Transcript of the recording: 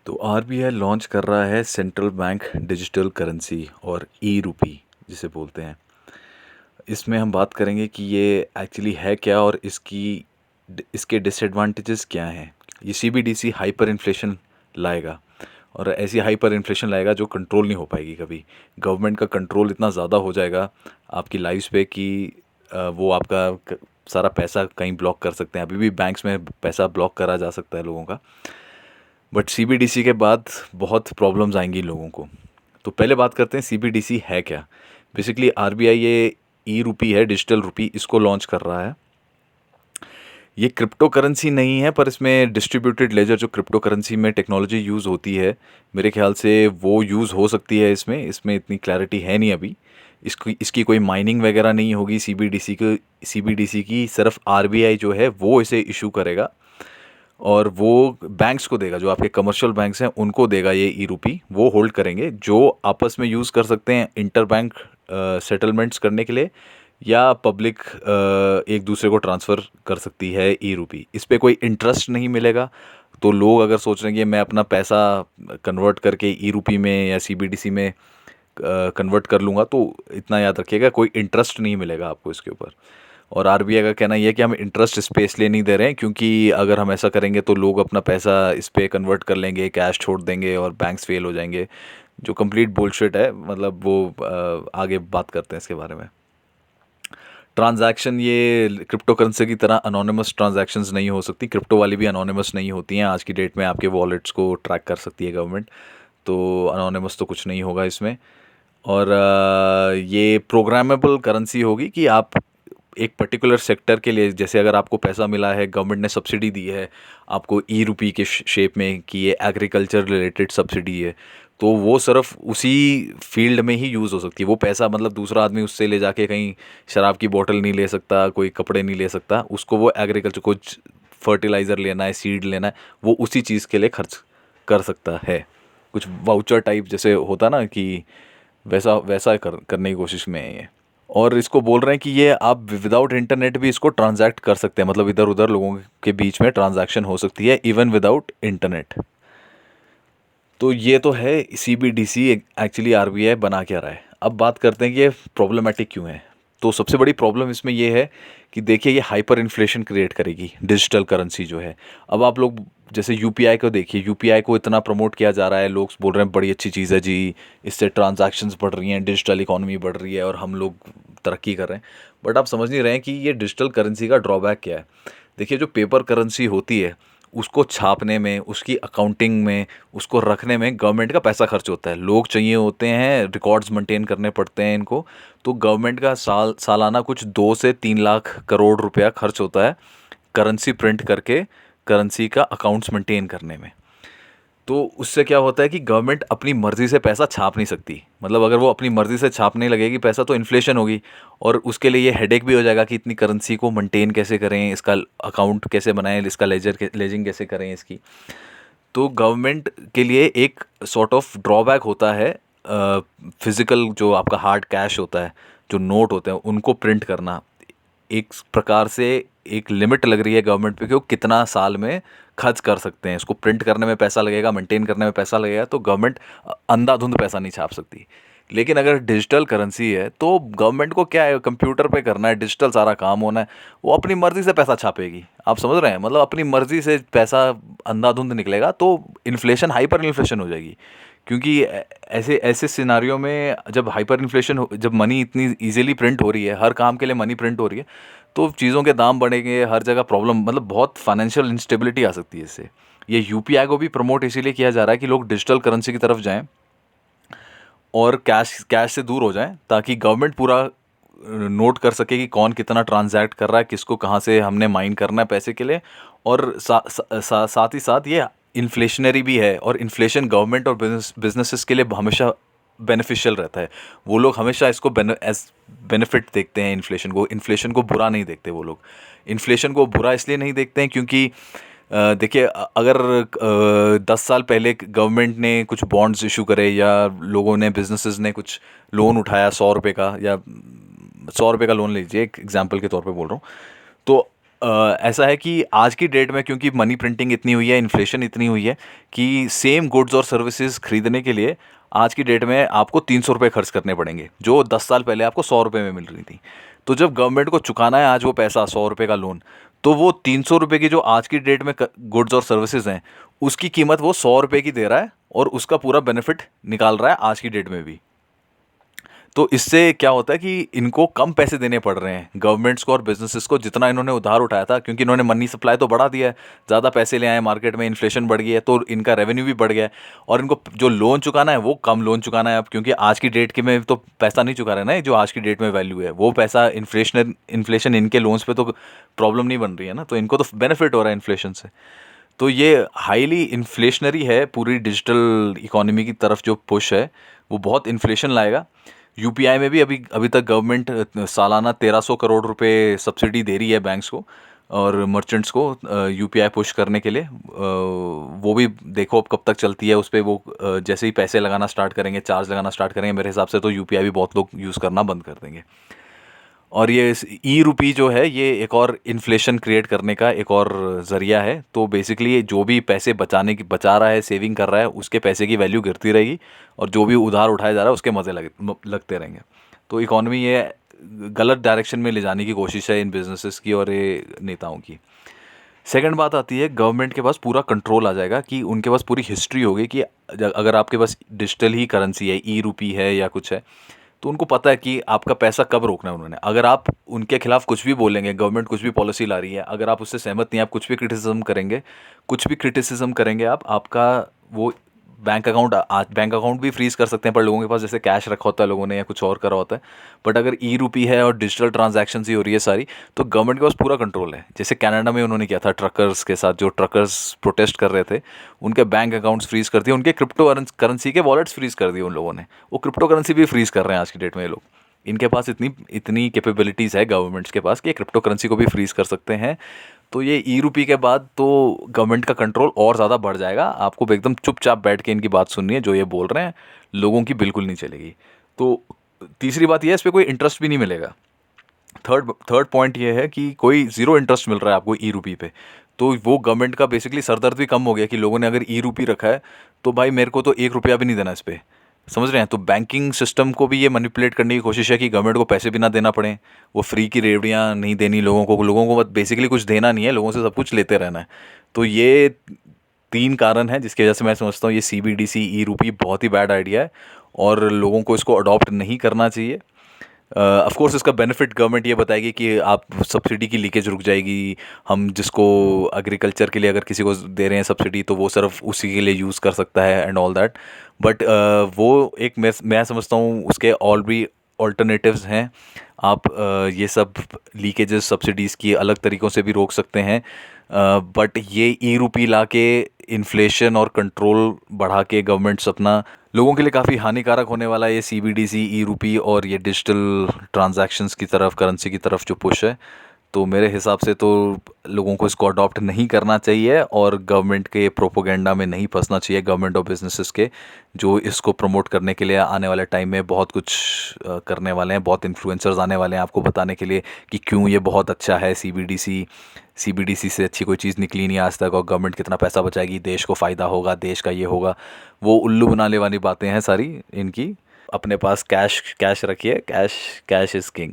तो RBI launch कर रहा है सेंट्रल बैंक डिजिटल करेंसी और ई रूपी जिसे बोलते हैं। इसमें हम बात करेंगे कि ये एक्चुअली है क्या और इसके डिसएडवांटेजेस क्या हैं। ये सीबीडीसी हाइपर इन्फ्लेशन लाएगा और ऐसी हाइपर इन्फ्लेशन लाएगा जो कंट्रोल नहीं हो पाएगी कभी। गवर्नमेंट का कंट्रोल इतना ज़्यादा हो जाएगा आपकी लाइफ पे कि वो आपका सारा पैसा कहीं ब्लॉक कर सकते हैं। अभी भी बैंक्स में पैसा ब्लॉक करा जा सकता है लोगों का, बट सीबीडीसी के बाद बहुत प्रॉब्लम्स आएंगी लोगों को। तो पहले बात करते हैं सीबीडीसी है क्या। बेसिकली आरबीआई ये ई रूपी है, डिजिटल रूपी, इसको लॉन्च कर रहा है। ये क्रिप्टो करेंसी नहीं है, पर इसमें डिस्ट्रीब्यूटेड लेजर जो क्रिप्टो करेंसी में टेक्नोलॉजी यूज़ होती है, मेरे ख्याल से वो यूज़ हो सकती है। इसमें इतनी क्लैरिटी है नहीं अभी। इसकी कोई माइनिंग वगैरह नहीं होगी सीबीडीसी की सिर्फ आरबीआई जो है वो इसे इशू करेगा और वो बैंक्स को देगा, जो आपके कमर्शियल बैंक्स हैं उनको देगा। ये ई रूपी वो होल्ड करेंगे, जो आपस में यूज़ कर सकते हैं इंटर बैंक सेटलमेंट्स करने के लिए, या पब्लिक एक दूसरे को ट्रांसफ़र कर सकती है ई रूपी। इस पे कोई इंटरेस्ट नहीं मिलेगा। तो लोग अगर सोच रहे हैं कि मैं अपना पैसा कन्वर्ट करके ई रूपी में या सीबीडीसी में कन्वर्ट कर लूँगा, तो इतना याद रखिएगा कोई इंटरेस्ट नहीं मिलेगा आपको इसके ऊपर। और आरबीआई का कहना ये है कि हम इंटरेस्ट इस पे इसलिए नहीं दे रहे हैं क्योंकि अगर हम ऐसा करेंगे तो लोग अपना पैसा इस पे कन्वर्ट कर लेंगे, कैश छोड़ देंगे और बैंक्स फेल हो जाएंगे, जो कंप्लीट बुलशिट है। मतलब वो आगे बात करते हैं इसके बारे में। ट्रांजैक्शन ये क्रिप्टो करेंसी की तरह अनोनिमस ट्रांजैक्शंस नहीं हो सकती। क्रिप्टो वाली भी अनोनिमस नहीं होती हैं। आज की डेट में आपके वॉलेट्स को ट्रैक कर सकती है गवर्नमेंट, तो अनोनिमस तो कुछ नहीं होगा इसमें। और ये प्रोग्रामेबल करेंसी होगी कि आप एक पर्टिकुलर सेक्टर के लिए, जैसे अगर आपको पैसा मिला है, गवर्नमेंट ने सब्सिडी दी है आपको ई रूपी के शेप में कि ये एग्रीकल्चर रिलेटेड सब्सिडी है, तो वो सिर्फ उसी फील्ड में ही यूज़ हो सकती है। वो पैसा मतलब दूसरा आदमी उससे ले जाके कहीं शराब की बोतल नहीं ले सकता, कोई कपड़े नहीं ले सकता। उसको वो एग्रीकल्चर, कुछ फर्टिलाइज़र लेना है, सीड लेना है, वो उसी चीज़ के लिए खर्च कर सकता है। कुछ वाउचर टाइप जैसे होता ना, कि वैसा वैसा करने की कोशिश में है ये। और इसको बोल रहे हैं कि ये आप विदाउट इंटरनेट भी इसको ट्रांजैक्ट कर सकते हैं, मतलब इधर उधर लोगों के बीच में ट्रांजैक्शन हो सकती है इवन विदाउट इंटरनेट। तो ये तो है सीबीडीसी एक्चुअली आरबीआई बना क्या रहा है। अब बात करते हैं कि ये प्रॉब्लमेटिक क्यों है। तो सबसे बड़ी प्रॉब्लम इसमें ये है कि देखिए ये हाइपर इन्फ्लेशन क्रिएट करेगी डिजिटल करेंसी जो है। अब आप लोग जैसे यूपीआई को देखिए, यूपीआई को इतना प्रमोट किया जा रहा है, लोग बोल रहे हैं बड़ी अच्छी चीज़ है जी, इससे ट्रांजैक्शंस बढ़ रही हैं, डिजिटल इकोनॉमी बढ़ रही है और हम लोग तरक्की कर रहे हैं। बट आप समझ नहीं रहे हैं कि ये डिजिटल करेंसी का ड्रॉबैक क्या है। देखिए जो पेपर करेंसी होती है उसको छापने में, उसकी अकाउंटिंग में, उसको रखने में गवर्नमेंट का पैसा खर्च होता है। लोग चाहिए होते हैं, रिकॉर्ड्स मेंटेन करने पड़ते हैं इनको। तो गवर्नमेंट का सालाना कुछ 2 से 3 लाख करोड़ रुपया खर्च होता है करेंसी प्रिंट करके, करेंसी का अकाउंट्स मेंटेन करने में। तो उससे क्या होता है कि गवर्नमेंट अपनी मर्ज़ी से पैसा छाप नहीं सकती। मतलब अगर वो अपनी मर्ज़ी से छापने लगेगी पैसा तो इन्फ्लेशन होगी, और उसके लिए ये हेडेक भी हो जाएगा कि इतनी करेंसी को मेंटेन कैसे करें, इसका अकाउंट कैसे बनाएं, इसका लेजिंग कैसे करें इसकी। तो गवर्नमेंट के लिए एक सॉर्ट ऑफ ड्रॉबैक होता है फिज़िकल, जो आपका हार्ड कैश होता है, जो नोट होते हैं उनको प्रिंट करना। एक प्रकार से एक लिमिट लग रही है गवर्नमेंट पे कि वो कितना साल में खर्च कर सकते हैं। इसको प्रिंट करने में पैसा लगेगा, मेंटेन करने में पैसा लगेगा, तो गवर्नमेंट अंधाधुंध पैसा नहीं छाप सकती। लेकिन अगर डिजिटल करेंसी है तो गवर्नमेंट को क्या है, कंप्यूटर पे करना है, डिजिटल सारा काम होना है, वो अपनी मर्ज़ी से पैसा छापेगी। आप समझ रहे हैं, मतलब अपनी मर्ज़ी से पैसा अंधाधुंध निकलेगा, तो इन्फ्लेशन, हाइपर इन्फ्लेशन हो जाएगी। क्योंकि ऐसे ऐसे सिनारियों में जब हाइपर इन्फ्लेशन हो, जब मनी इतनी इजीली प्रिंट हो रही है, हर काम के लिए मनी प्रिंट हो रही है, तो चीज़ों के दाम बढ़ेंगे, हर जगह प्रॉब्लम, मतलब बहुत फाइनेंशियल इंस्टेबिलिटी आ सकती है इससे। ये यूपीआई को भी प्रमोट इसीलिए किया जा रहा है कि लोग डिजिटल करेंसी की तरफ जाएं और कैश कैश से दूर हो जाएं, ताकि गवर्नमेंट पूरा नोट कर सके कि कौन कितना ट्रांजैक्ट कर रहा है, किसको कहाँ से हमने माइन करना है पैसे के लिए। और साथ ही साथ ये इन्फ्लेशनरी भी है, और इन्फ्लेशन गवर्नमेंट और बिजनेसेस के लिए हमेशा बेनिफिशियल रहता है। वो लोग हमेशा इसको एज बेनिफिट देखते हैं। इन्फ्लेशन को बुरा नहीं देखते वो लोग। इन्फ्लेशन को बुरा इसलिए नहीं देखते हैं क्योंकि देखिए अगर 10 साल पहले गवर्नमेंट ने कुछ बॉन्ड्स इशू करे, या लोगों ने, बिजनेसेस ने कुछ लोन उठाया 100 रुपये का, या 100 रुपये का लोन लीजिए, एक एग्जांपल के तौर पे बोल रहा हूँ, तो ऐसा है कि आज की डेट में क्योंकि मनी प्रिंटिंग इतनी हुई है, इन्फ्लेशन इतनी हुई है कि सेम गुड्स और सर्विसेज खरीदने के लिए आज की डेट में आपको 300 रुपये खर्च करने पड़ेंगे, जो 10 साल पहले आपको 100 रुपये में मिल रही थी। तो जब गवर्नमेंट को चुकाना है आज वो पैसा 100 रुपये का लोन, तो वो 300 रुपये की जो आज की डेट में गुड्स और सर्विसेज हैं उसकी कीमत वो 100 रुपये की दे रहा है और उसका पूरा बेनिफिट निकाल रहा है आज की डेट में भी। तो इससे क्या होता है कि इनको कम पैसे देने पड़ रहे हैं गवर्नमेंट्स को और बिजनेसेस को, जितना इन्होंने उधार उठाया था, क्योंकि इन्होंने मनी सप्लाई तो बढ़ा दिया है, ज़्यादा पैसे ले आए मार्केट में, इन्फ्लेशन बढ़ गई है तो इनका रेवेन्यू भी बढ़ गया है। और इनको जो लोन चुकाना है वो कम लोन चुकाना है अब, क्योंकि आज की डेट के में तो पैसा नहीं चुका रहे ना, जो आज की डेट में वैल्यू है वो पैसा इन्फ्लेशन इनके लोन्स पे तो प्रॉब्लम नहीं बन रही है ना, तो इनको तो बेनिफिट हो रहा है इन्फ्लेशन से। तो ये हाईली इन्फ्लेशनरी है, पूरी डिजिटल इकोनॉमी की तरफ जो पुश है वो बहुत इन्फ्लेशन लाएगा। यूपीआई में भी अभी अभी तक गवर्नमेंट सालाना 1300 करोड़ रुपए सब्सिडी दे रही है बैंक्स को और मर्चेंट्स को यूपीआई पुश करने के लिए। वो भी देखो अब कब तक चलती है, उस पर वो जैसे ही पैसे लगाना स्टार्ट करेंगे, चार्ज लगाना स्टार्ट करेंगे, मेरे हिसाब से तो यूपीआई भी बहुत लोग यूज़ करना बंद कर देंगे। और ये ई रूपी जो है ये एक और इन्फ्लेशन क्रिएट करने का एक और ज़रिया है। तो बेसिकली जो भी पैसे बचा रहा है, सेविंग कर रहा है, उसके पैसे की वैल्यू गिरती रहेगी और जो भी उधार उठाया जा रहा है उसके मज़े लगते रहेंगे। तो इकॉनमी ये गलत डायरेक्शन में ले जाने की कोशिश है इन बिजनेसेस की और ये नेताओं की। सेकंड बात आती है, गवर्नमेंट के पास पूरा कंट्रोल आ जाएगा कि उनके पास पूरी हिस्ट्री होगी कि अगर आपके पास डिजिटल ही करेंसी है, ई रूपी है या कुछ है, तो उनको पता है कि आपका पैसा कब रोकना है उन्होंने। अगर आप उनके खिलाफ कुछ भी बोलेंगे, गवर्नमेंट कुछ भी पॉलिसी ला रही है, अगर आप उससे सहमत नहीं, आप कुछ भी क्रिटिसिज्म करेंगे आप, आपका वो बैंक अकाउंट भी फ्रीज कर सकते हैं, पर लोगों के पास जैसे कैश रखा होता है लोगों ने या कुछ और करा होता है। बट अगर ई रूपी है और डिजिटल ट्रांजैक्शन ही हो रही है सारी, तो गवर्नमेंट के पास पूरा कंट्रोल है। जैसे कनाडा में उन्होंने किया था ट्रकर्स के साथ, जो ट्रकर्स प्रोटेस्ट कर रहे थे, उनके बैंक अकाउंट्स फ्रीज कर दिए, उनके क्रिप्टो करेंसी के वॉलेट्स फ्रीज कर दिए उन लोगों ने। वो क्रिप्टो करेंसी भी फ्रीज कर रहे हैं आज की डेट में ये लोग। इनके पास इतनी इतनी कैपेबिलिटीज़ है गवर्नमेंट्स के पास कि क्रिप्टो करेंसी को भी फ्रीज कर सकते हैं। तो ये ई रूपी के बाद तो गवर्नमेंट का कंट्रोल और ज़्यादा बढ़ जाएगा। आपको एकदम चुपचाप बैठ के इनकी बात सुननी है, जो ये बोल रहे हैं लोगों की बिल्कुल नहीं चलेगी। तो तीसरी बात ये है, इस पर कोई इंटरेस्ट भी नहीं मिलेगा। थर्ड पॉइंट ये है कि कोई ज़ीरो इंटरेस्ट मिल रहा है आपको ई रूपी पे, तो वो गवर्नमेंट का बेसिकली सरदर्द भी कम हो गया कि लोगों ने अगर ई रूपी रखा है तो भाई मेरे को तो 1 रुपया भी नहीं देना इस पर। समझ रहे हैं? तो बैंकिंग सिस्टम को भी ये मैनिपुलेट करने की कोशिश है कि गवर्नमेंट को पैसे भी ना देना पड़े, वो फ्री की रेवड़ियाँ नहीं देनी लोगों को बेसिकली कुछ देना नहीं है, लोगों से सब कुछ लेते रहना है। तो ये 3 कारण हैं जिसकी वजह से मैं समझता हूँ ये सीबीडीसी ई रूपी बहुत ही बैड आइडिया है और लोगों को इसको अडॉप्ट नहीं करना चाहिए। ऑफ कोर्स इसका बेनिफिट गवर्नमेंट ये बताएगी कि आप सब्सिडी की लीकेज रुक जाएगी, हम जिसको एग्रीकल्चर के लिए अगर किसी को दे रहे हैं सब्सिडी तो वो सिर्फ उसी के लिए यूज़ कर सकता है एंड ऑल दैट। बट वो एक मैं समझता हूँ उसके और भी ऑल्टरनेटिव्स हैं। आप ये सब लीकेजेस सब्सिडीज़ की अलग तरीक़ों से भी रोक सकते हैं। बट ये ई रूपी ला के इन्फ्लेशन और कंट्रोल बढ़ा के गवर्नमेंट्स अपना लोगों के लिए काफ़ी हानिकारक होने वाला है ये सीबीडीसी ई रूपी और ये डिजिटल ट्रांजैक्शंस की तरफ, करेंसी की तरफ जो पुश है। तो मेरे हिसाब से तो लोगों को इसको अडॉप्ट नहीं करना चाहिए और गवर्नमेंट के प्रोपोगेंडा में नहीं फंसना चाहिए, गवर्नमेंट और बिजनेसेस के, जो इसको प्रमोट करने के लिए आने वाले टाइम में बहुत कुछ करने वाले हैं। बहुत इन्फ्लुएंसर्स आने वाले हैं आपको बताने के लिए कि क्यों ये बहुत अच्छा है। सीबीडीसी से अच्छी कोई चीज़ निकली नहीं आज तक और गवर्नमेंट कितना पैसा बचाएगी, देश को फ़ायदा होगा, देश का ये होगा। वो उल्लू बनाने वाली बातें हैं सारी इनकी। अपने पास कैश कैश रखिए, कैश कैश इज़ किंग।